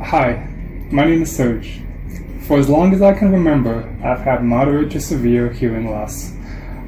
Hi, my name is Serge. For as long as I can remember, I've had moderate to severe hearing loss.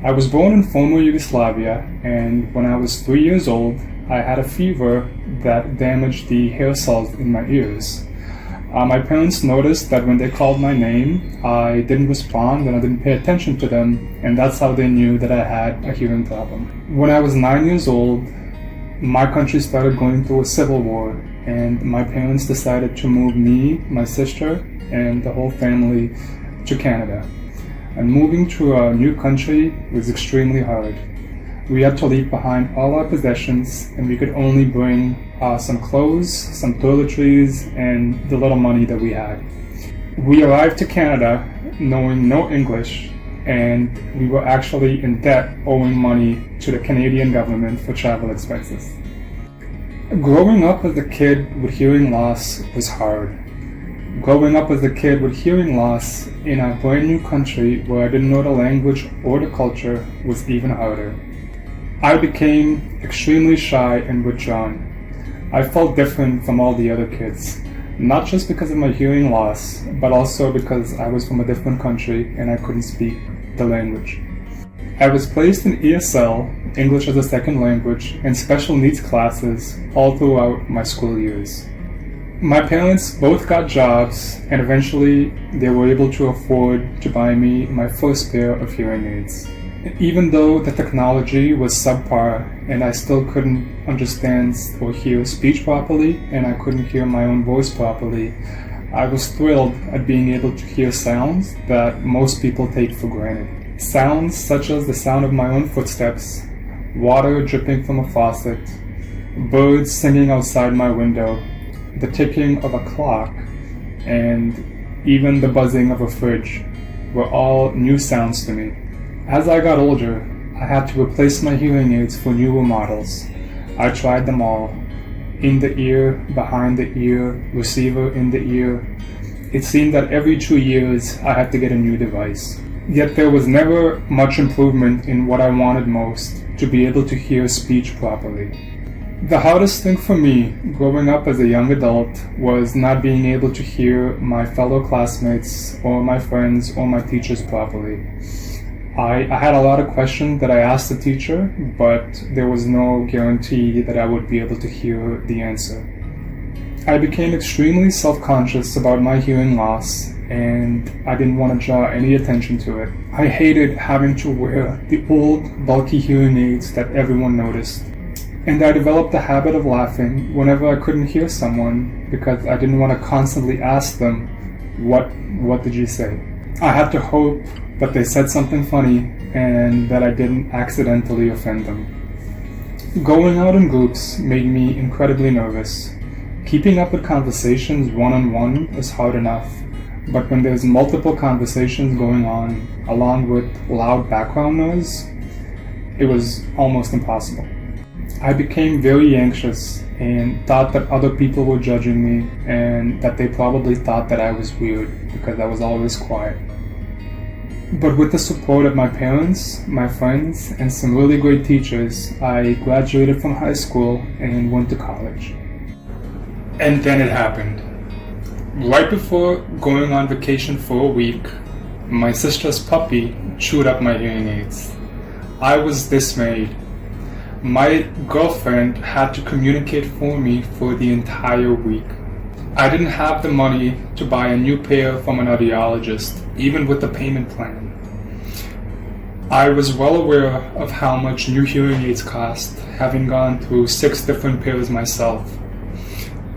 I was born in former Yugoslavia, and when I was 3 years old, I had a fever that damaged the hair cells in my ears. My parents noticed that when they called my name, I didn't respond and I didn't pay attention to them, and that's how they knew that I had a hearing problem. When I was 9 years old, my country started going through a civil war, and my parents decided to move me, my sister, and the whole family to Canada. And moving to a new country was extremely hard. We had to leave behind all our possessions, and we could only bring some clothes, some toiletries, and the little money that we had. We arrived to Canada knowing no English, and we were actually in debt owing money to the Canadian government for travel expenses. Growing up as a kid with hearing loss was hard. Growing up as a kid with hearing loss in a brand new country where I didn't know the language or the culture was even harder. I became extremely shy and withdrawn. I felt different from all the other kids, not just because of my hearing loss, but also because I was from a different country and I couldn't speak the language. I was placed in ESL, English as a Second Language, and special needs classes all throughout my school years. My parents both got jobs, and eventually they were able to afford to buy me my first pair of hearing aids. Even though the technology was subpar and I still couldn't understand or hear speech properly, and I couldn't hear my own voice properly, I was thrilled at being able to hear sounds that most people take for granted. Sounds such as the sound of my own footsteps, water dripping from a faucet, birds singing outside my window, the ticking of a clock, and even the buzzing of a fridge were all new sounds to me. As I got older, I had to replace my hearing aids for newer models. I tried them all. In the ear, behind the ear, receiver in the ear. It seemed that every 2 years I had to get a new device. Yet there was never much improvement in what I wanted most, to be able to hear speech properly. The hardest thing for me, growing up as a young adult, was not being able to hear my fellow classmates or my friends or my teachers properly. I had a lot of questions that I asked the teacher, but there was no guarantee that I would be able to hear the answer. I became extremely self-conscious about my hearing loss, and I didn't want to draw any attention to it. I hated having to wear the old, bulky hearing aids that everyone noticed. And I developed the habit of laughing whenever I couldn't hear someone because I didn't want to constantly ask them, what did you say? I had to hope that they said something funny and that I didn't accidentally offend them. Going out in groups made me incredibly nervous. Keeping up with conversations one-on-one is hard enough, but when there's multiple conversations going on along with loud background noise, it was almost impossible. I became very anxious and thought that other people were judging me and that they probably thought that I was weird because I was always quiet. But with the support of my parents, my friends, and some really great teachers, I graduated from high school and went to college. And then it happened. Right before going on vacation for a week, my sister's puppy chewed up my hearing aids. I was dismayed. My girlfriend had to communicate for me for the entire week. I didn't have the money to buy a new pair from an audiologist, even with the payment plan. I was well aware of how much new hearing aids cost, having gone through 6 different pairs myself.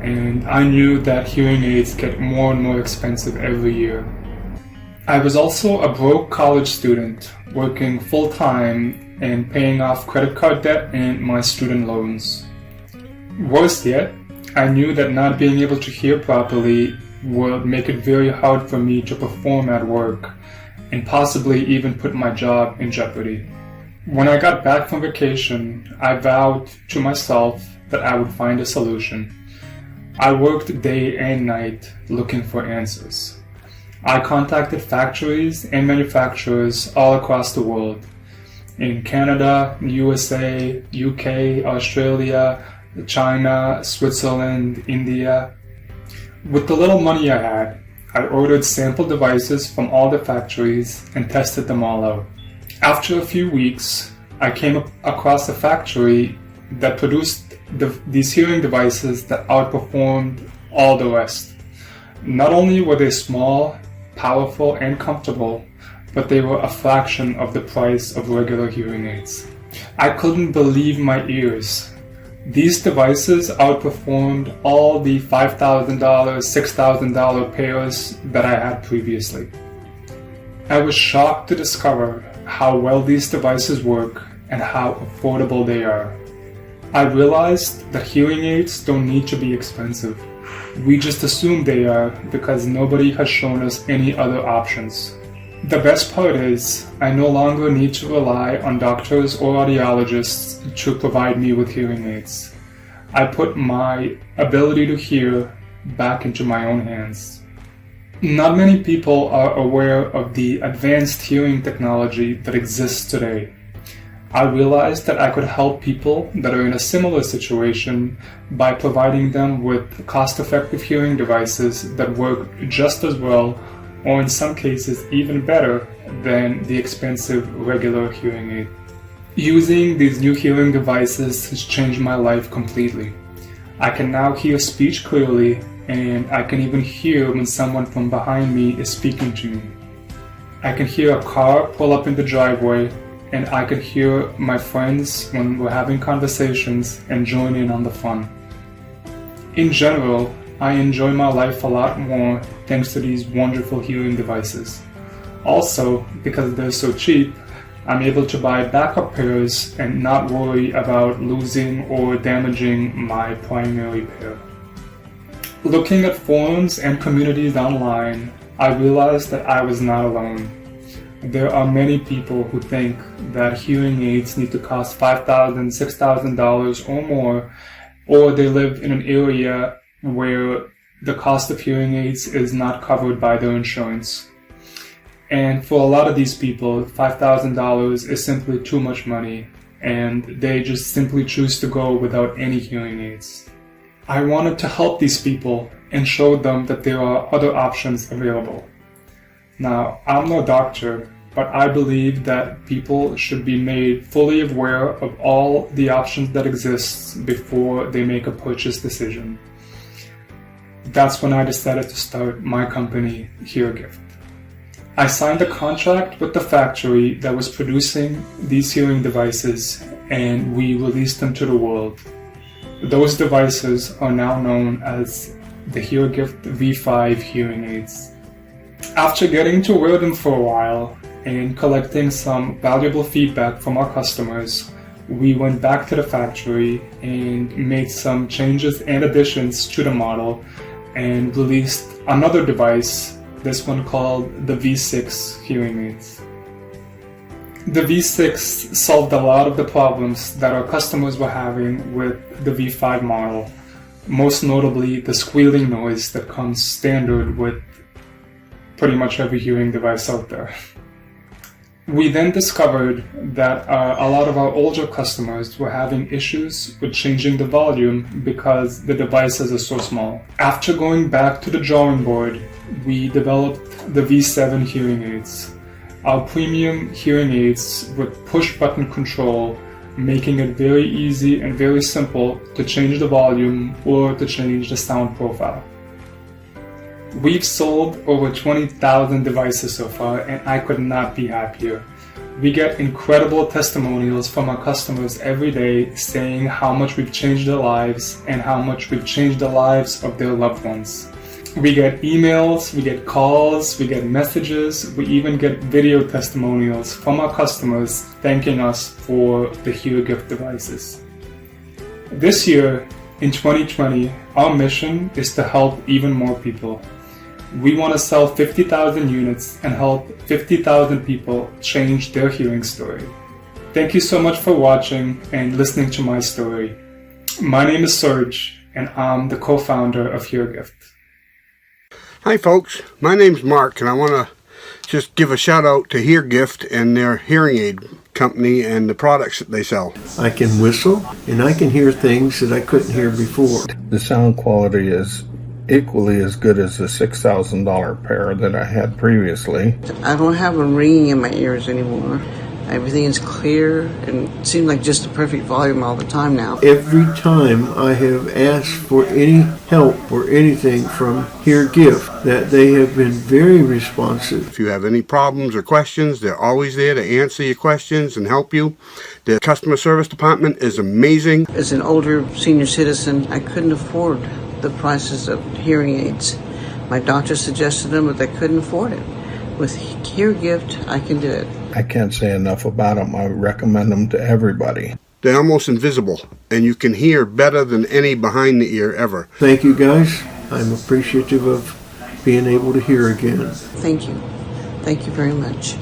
And I knew that hearing aids get more and more expensive every year. I was also a broke college student, working full-time and paying off credit card debt and my student loans. Worse yet, I knew that not being able to hear properly would make it very hard for me to perform at work and possibly even put my job in jeopardy. When I got back from vacation, I vowed to myself that I would find a solution. I worked day and night looking for answers. I contacted factories and manufacturers all across the world, in Canada, USA, UK, Australia, China, Switzerland, India. With the little money I had, I ordered sample devices from all the factories and tested them all out. After a few weeks, I came across a factory that produced these hearing devices that outperformed all the rest. Not only were they small, powerful, and comfortable, but they were a fraction of the price of regular hearing aids. I couldn't believe my ears. These devices outperformed all the $5,000, $6,000 pairs that I had previously. I was shocked to discover how well these devices work and how affordable they are. I realized that hearing aids don't need to be expensive. We just assume they are because nobody has shown us any other options. The best part is, I no longer need to rely on doctors or audiologists to provide me with hearing aids. I put my ability to hear back into my own hands. Not many people are aware of the advanced hearing technology that exists today. I realized that I could help people that are in a similar situation by providing them with cost-effective hearing devices that work just as well, or in some cases even better, than the expensive regular hearing aid. Using these new hearing devices has changed my life completely. I can now hear speech clearly, and I can even hear when someone from behind me is speaking to me. I can hear a car pull up in the driveway, and I can hear my friends when we're having conversations and join in on the fun. In general, I enjoy my life a lot more thanks to these wonderful hearing devices. Also, because they're so cheap, I'm able to buy backup pairs and not worry about losing or damaging my primary pair. Looking at forums and communities online, I realized that I was not alone. There are many people who think that hearing aids need to cost $5,000, $6,000 or more, or they live in an area where the cost of hearing aids is not covered by their insurance. And for a lot of these people, $5,000 is simply too much money, and they just simply choose to go without any hearing aids. I wanted to help these people and show them that there are other options available. Now, I'm no doctor, but I believe that people should be made fully aware of all the options that exist before they make a purchase decision. That's when I decided to start my company, HearGift. I signed a contract with the factory that was producing these hearing devices, and we released them to the world. Those devices are now known as the HearGift V5 hearing aids. After getting to wear them for a while and collecting some valuable feedback from our customers, we went back to the factory and made some changes and additions to the model and released another device, this one called the V6 hearing aids. The V6 solved a lot of the problems that our customers were having with the V5 model, most notably the squealing noise that comes standard with pretty much every hearing device out there. We then discovered that a lot of our older customers were having issues with changing the volume because the devices are so small. After going back to the drawing board, we developed the V7 hearing aids, our premium hearing aids with push-button control, making it very easy and very simple to change the volume or to change the sound profile. We've sold over 20,000 devices so far, and I could not be happier. We get incredible testimonials from our customers every day saying how much we've changed their lives and how much we've changed the lives of their loved ones. We get emails, we get calls, we get messages, we even get video testimonials from our customers thanking us for the HearGift devices. This year, in 2020, our mission is to help even more people. We want to sell 50,000 units and help 50,000 people change their hearing story. Thank you so much for watching and listening to my story. My name is Serge, and I'm the co-founder of HearGift. Hi folks, my name's Mark, and I want to just give a shout out to HearGift and their hearing aid company and the products that they sell. I can whistle and I can hear things that I couldn't hear before. The sound quality is equally as good as the $6,000 pair that I had previously. I don't have a ringing in my ears anymore. Everything is clear and it seems like just the perfect volume all the time now. Every time I have asked for any help or anything from HearGift, that they have been very responsive. If you have any problems or questions, they're always there to answer your questions and help you. The customer service department is amazing. As an older senior citizen, I couldn't afford the prices of hearing aids. My doctor suggested them, but I couldn't afford it. With HearGift, I can do it. I can't say enough about them. I recommend them to everybody. They're almost invisible, and you can hear better than any behind the ear ever. Thank you, guys. I'm appreciative of being able to hear again. Thank you. Thank you very much.